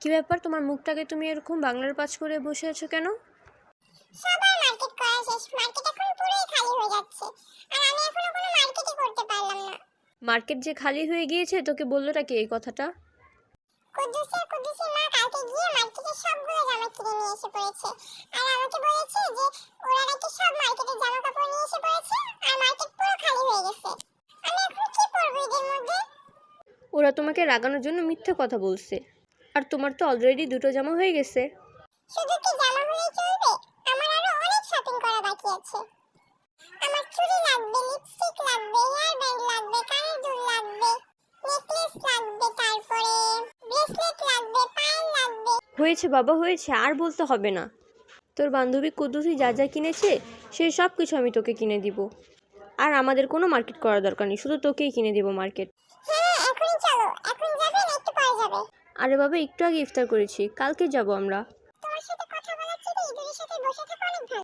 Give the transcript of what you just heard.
কি ব্যাপার, তোমার মুখটাকে তুমি এরকম বাংলার পাঁচ করে বসে আছো কেন? সবার মার্কেট করা শেষ, মার্কেট এখন পুরোই খালি হয়ে যাচ্ছে, আর আমি এখনো কোনো মার্কেটই করতে পারলাম না। মার্কেট যে খালি হয়ে গিয়েছে তোকে বললোটা কি এই কথাটা? কুদ্দুসের মা কালকে গিয়ে মার্কেটের সবগুলো জামা কিনে নিয়ে এসে পড়েছে, আর আমাকে বলেছে যে ওরা নাকি সব মার্কেটের জামা কাপড় নিয়ে এসে পড়েছে, আর মার্কেট পুরো খালি হয়ে গেছে। আমি এখন কি পরবো এদের মধ্যে? ওরা তোমাকে রাগানোর জন্য মিথ্যে কথা বলছে, আর তোমার তো অলরেডি দুটো জামা হয়ে গেছে। শুধু কি জামা হলেই চলবে? আমার আরো অনেক শপিং করা বাকি আছে। আমার চুড়ি লাগবে, লিপস্টিক লাগবে, হেয়ার ব্যান্ড লাগবে, কানের দুল লাগবে, নেকলেস লাগবে, তারপরে ব্রেসলেট লাগবে, পায়েল লাগবে। হয়েছে বাবা হয়েছে, আর বলতে হবে না। তোর বান্ধবী কুদ্দুসি যা যা কিনেছে সেই সব কিছু আমি তোকে কিনে দিব, আর আমাদের কোনো মার্কেট করার দরকার নেই, শুধু তোকেই কিনে দিব মার্কেট। হ্যাঁ, এখনই চলো। এখন যাবে না একটু পরে যাবে? আরে বাবা, একটু আগে ইফতার করেছি, কালকে যাব আমরা। তোমার সাথে কথা বলার চেয়ে ইঁদুরের সাথে বসে থাকা অনেক ভালো।